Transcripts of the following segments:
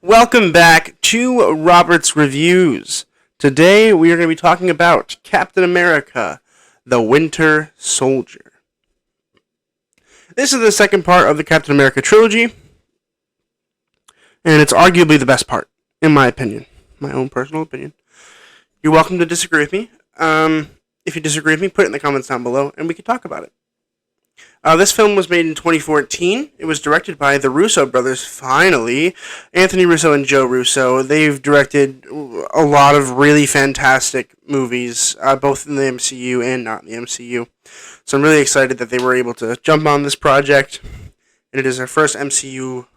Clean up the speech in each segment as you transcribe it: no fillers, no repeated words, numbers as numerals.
Welcome back to Robert's Reviews. Today we are going to be talking about Captain America, the Winter Soldier. This is the second part of the Captain America trilogy, and it's arguably the best part, in my opinion. My own personal opinion. You're welcome to disagree with me. If you disagree with me, put it in the comments down below, and we can talk about it. This film was made in 2014. It was directed by the Russo brothers, finally. Anthony Russo and Joe Russo. They've directed a lot of really fantastic movies, both in the MCU and not in the MCU. So I'm really excited that they were able to jump on this project. And it is their first MCU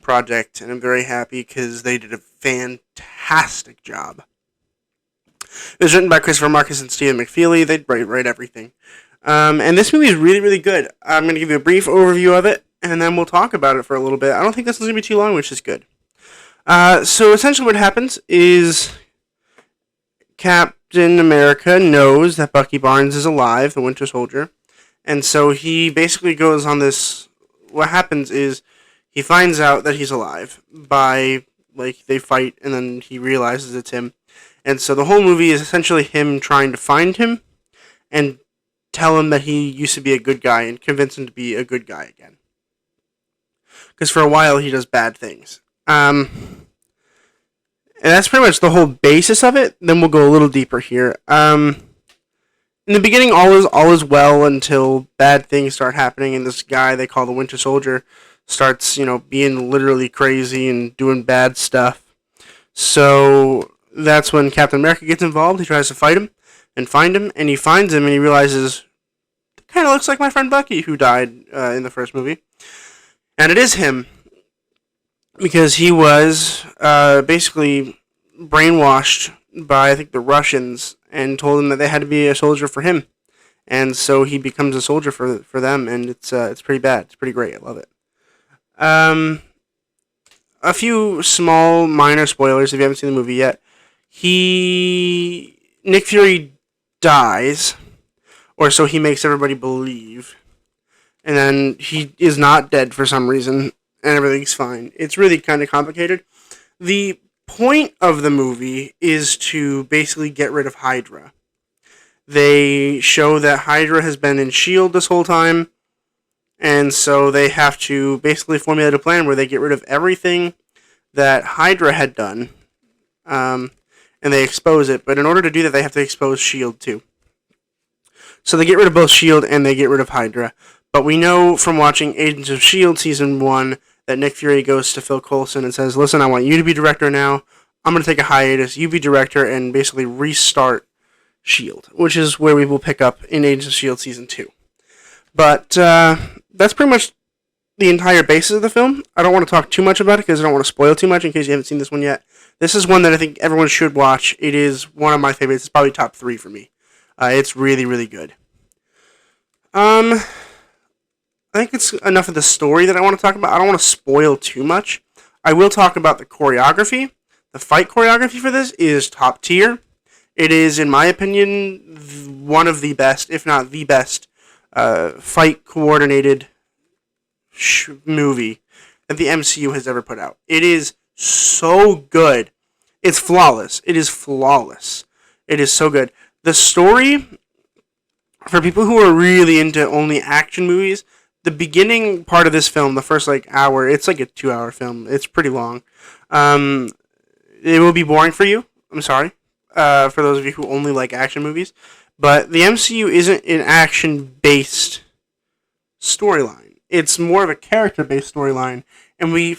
project, and I'm very happy because they did a fantastic job. It was written by Christopher Marcus and Stephen McFeely. They write everything. And this movie is really, really good. I'm going to give you a brief overview of it, and then we'll talk about it for a little bit. I don't think this is going to be too long, which is good. So essentially what happens is Captain America knows that Bucky Barnes is alive, the Winter Soldier, and so he basically goes on this... What happens is he finds out that he's alive by, they fight, and then he realizes it's him. And so the whole movie is essentially him trying to find him and tell him that he used to be a good guy and convince him to be a good guy again. Because for a while he does bad things. And that's pretty much the whole basis of it. Then we'll go a little deeper here. In the beginning, all is well until bad things start happening, and this guy they call the Winter Soldier starts, being literally crazy and doing bad stuff. So that's when Captain America gets involved. He tries to fight him and find him, and he finds him, and he realizes, it kind of looks like my friend Bucky, who died in the first movie. And it is him, because he was basically brainwashed by, I think, the Russians, and told them that they had to be a soldier for him. And so he becomes a soldier for them, and it's pretty bad. It's pretty great. I love it. A few small, minor spoilers if you haven't seen the movie yet. Nick Fury dies, or so he makes everybody believe, and then he is not dead for some reason, and everything's fine. It's really kind of complicated. The point of the movie is to basically get rid of Hydra. They show that Hydra has been in S.H.I.E.L.D. this whole time, and so they have to basically formulate a plan where they get rid of everything that Hydra had done, and they expose it. But in order to do that, they have to expose S.H.I.E.L.D. too. So they get rid of both S.H.I.E.L.D. and they get rid of Hydra. But we know from watching Agents of S.H.I.E.L.D. Season 1 that Nick Fury goes to Phil Coulson and says, listen, I want you to be director now. I'm going to take a hiatus. You be director and basically restart S.H.I.E.L.D., which is where we will pick up in Agents of S.H.I.E.L.D. Season 2. But that's pretty much the entire basis of the film. I don't want to talk too much about it because I don't want to spoil too much in case you haven't seen this one yet. This is one that I think everyone should watch. It is one of my favorites. It's probably top 3 for me. It's really, really good. I think it's enough of the story that I want to talk about. I don't want to spoil too much. I will talk about the choreography. The fight choreography for this is top tier. It is, in my opinion, one of the best, if not the best, fight coordinated movie that the MCU has ever put out. It is so good. It's flawless. It is flawless. It is so good. The story, for people who are really into only action movies, the beginning part of this film, the first hour, it's like a 2-hour film. It's pretty long. It will be boring for you. I'm sorry. For those of you who only like action movies. But the MCU isn't an action-based storyline. It's more of a character-based storyline. And we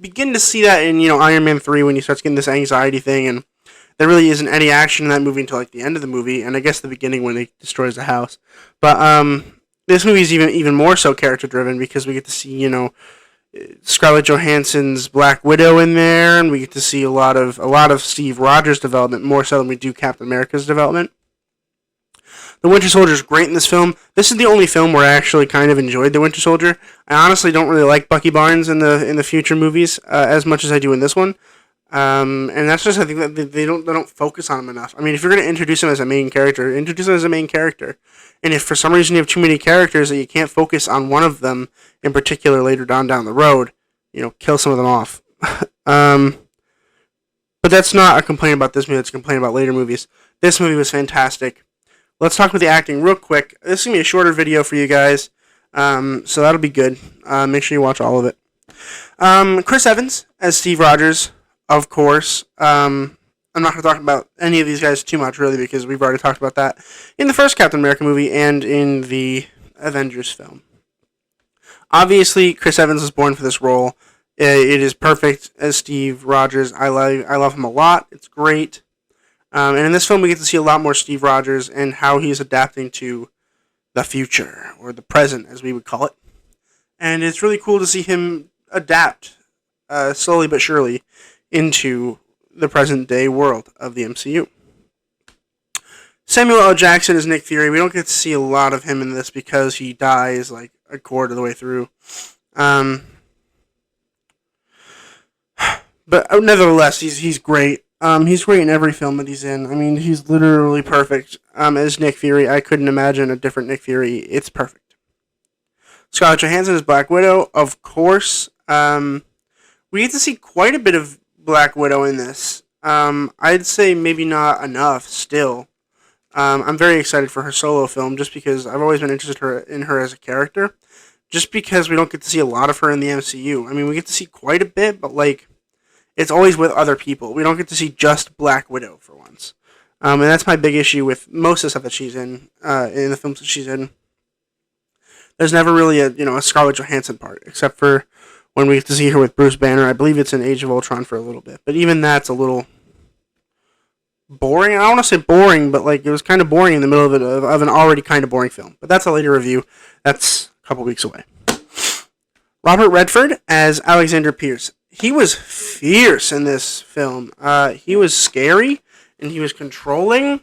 begin to see that in, Iron Man 3 when he starts getting this anxiety thing, and there really isn't any action in that movie until the end of the movie, and I guess the beginning when he destroys the house. But this movie is even more so character-driven because we get to see, Scarlett Johansson's Black Widow in there, and we get to see a lot of Steve Rogers' development, more so than we do Captain America's development. The Winter Soldier is great in this film. This is the only film where I actually kind of enjoyed the Winter Soldier. I honestly don't really like Bucky Barnes in the future movies as much as I do in this one. And that's just, I think, that they don't focus on him enough. I mean, if you're going to introduce him as a main character, introduce him as a main character. And if for some reason you have too many characters that you can't focus on one of them in particular later down the road, kill some of them off. Um, but that's not a complaint about this movie. It's a complaint about later movies. This movie was fantastic. Let's talk about the acting real quick. This is going to be a shorter video for you guys, so that'll be good. Make sure you watch all of it. Chris Evans as Steve Rogers, of course. I'm not going to talk about any of these guys too much, really, because we've already talked about that in the first Captain America movie and in the Avengers film. Obviously, Chris Evans was born for this role. It is perfect as Steve Rogers. I love him a lot. It's great. And in this film, we get to see a lot more Steve Rogers and how he's adapting to the future, or the present, as we would call it. And it's really cool to see him adapt, slowly but surely, into the present-day world of the MCU. Samuel L. Jackson is Nick Fury. We don't get to see a lot of him in this because he dies like a quarter of the way through. But nevertheless, he's great. He's great in every film that he's in. I mean, he's literally perfect as Nick Fury. I couldn't imagine a different Nick Fury. It's perfect. Scarlett Johansson is Black Widow, of course. We get to see quite a bit of Black Widow in this. I'd say maybe not enough still. I'm very excited for her solo film just because I've always been interested in her as a character. Just because we don't get to see a lot of her in the MCU. I mean, we get to see quite a bit, but like, it's always with other people. We don't get to see just Black Widow for once. And that's my big issue with most of the stuff that she's in the films that she's in. There's never really a Scarlett Johansson part, except for when we get to see her with Bruce Banner. I believe it's in Age of Ultron for a little bit. But even that's a little boring. I don't want to say boring, but like it was kind of boring in the middle of an already kind of boring film. But that's a later review. That's a couple weeks away. Robert Redford as Alexander Pierce. He was fierce in this film. He was scary, and he was controlling,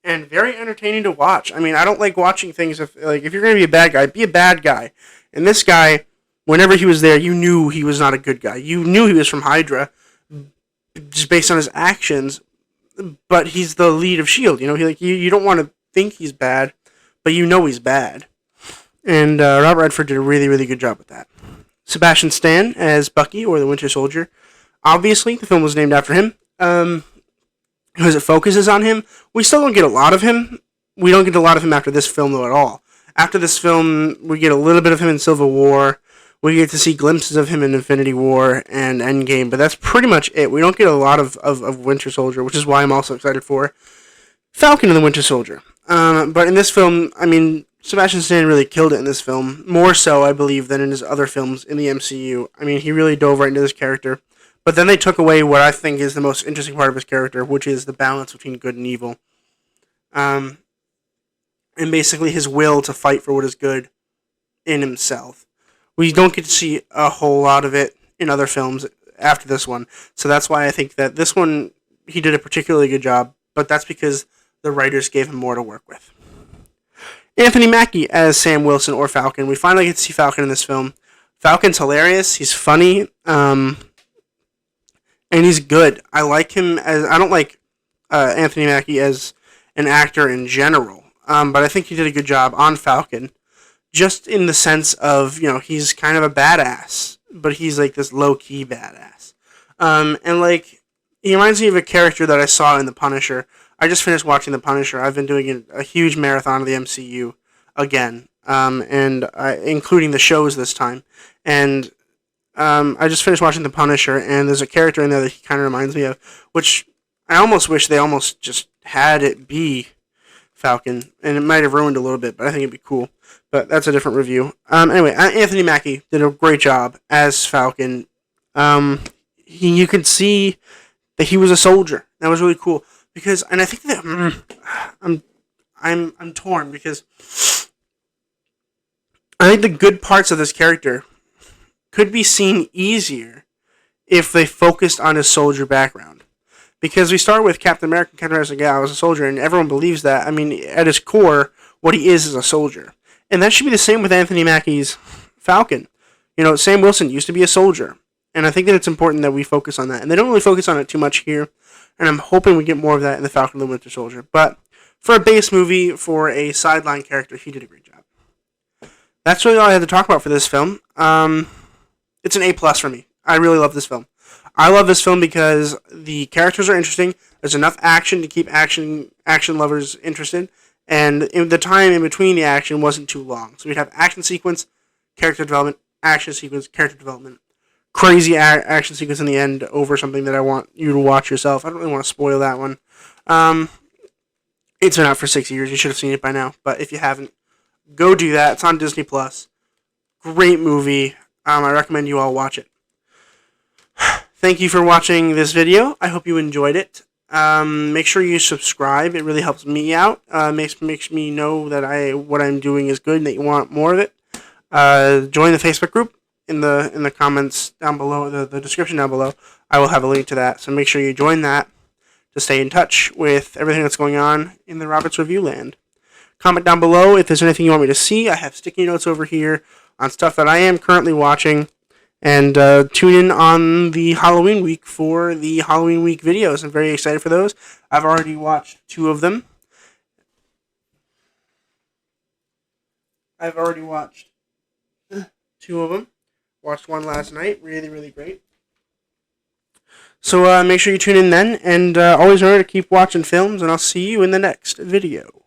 and very entertaining to watch. I mean, I don't like watching things if you're going to be a bad guy, be a bad guy. And this guy, whenever he was there, you knew he was not a good guy. You knew he was from Hydra, just based on his actions. But he's the lead of S.H.I.E.L.D. You don't want to think he's bad, but you know he's bad. And Robert Redford did a really, really good job with that. Sebastian Stan as Bucky, or the Winter Soldier. Obviously, the film was named after him. Because it focuses on him. We still don't get a lot of him. We don't get a lot of him after this film, though, at all. After this film, we get a little bit of him in Civil War. We get to see glimpses of him in Infinity War and Endgame, but that's pretty much it. We don't get a lot of Winter Soldier, which is why I'm also excited for Falcon and the Winter Soldier. But in this film, I mean, Sebastian Stan really killed it in this film. More so, I believe, than in his other films in the MCU. I mean, he really dove right into this character. But then they took away what I think is the most interesting part of his character, which is the balance between good and evil. And basically his will to fight for what is good in himself. We don't get to see a whole lot of it in other films after this one. So that's why I think that this one, he did a particularly good job. But that's because the writers gave him more to work with. Anthony Mackie as Sam Wilson, or Falcon. We finally get to see Falcon in this film. Falcon's hilarious. He's funny. And he's good. I like him as... I don't like Anthony Mackie as an actor in general. But I think he did a good job on Falcon. Just in the sense of, he's kind of a badass. But he's like this low-key badass. And like, he reminds me of a character that I saw in The Punisher. I just finished watching The Punisher. I've been doing a huge marathon of the MCU again. Including the shows this time. And I just finished watching The Punisher, and there's a character in there that he kind of reminds me of, which I almost wish they almost just had it be Falcon, and it might have ruined a little bit, but I think it'd be cool. But that's a different review. Anyway, Anthony Mackie did a great job as Falcon. You could see that he was a soldier. That was really cool because, and I think that I'm torn because I think the good parts of this character could be seen easier if they focused on his soldier background. Because we start with Captain America. Captain America's like, yeah, I was a soldier, and everyone believes that. I mean, at his core, what he is a soldier. And that should be the same with Anthony Mackie's Falcon. Sam Wilson used to be a soldier. And I think that it's important that we focus on that. And they don't really focus on it too much here. And I'm hoping we get more of that in the Falcon and the Winter Soldier. But for a base movie, for a sideline character, he did a great job. That's really all I had to talk about for this film. It's an A+ for me. I really love this film. I love this film because the characters are interesting. There's enough action to keep action lovers interested, and the time in between the action wasn't too long. So we'd have action sequence, character development, action sequence, character development, crazy action sequence in the end over something that I want you to watch yourself. I don't really want to spoil that one. It's been out for 6 years. You should have seen it by now. But if you haven't, go do that. It's on Disney Plus. Great movie. I recommend you all watch it. Thank you for watching this video. I hope you enjoyed it. Make sure you subscribe. It really helps me out. Makes me know that what I'm doing is good and that you want more of it. Join the Facebook group in the comments down below, the description down below. I will have a link to that. So make sure you join that to stay in touch with everything that's going on in the Roberts Review land. Comment down below if there's anything you want me to see. I have sticky notes over here on stuff that I am currently watching. And tune in on the Halloween week for the Halloween week videos. I'm very excited for those. I've already watched 2 of them. Watched 2 of them. Watched one last night. Really, really great. So make sure you tune in then. And always remember to keep watching films. And I'll see you in the next video.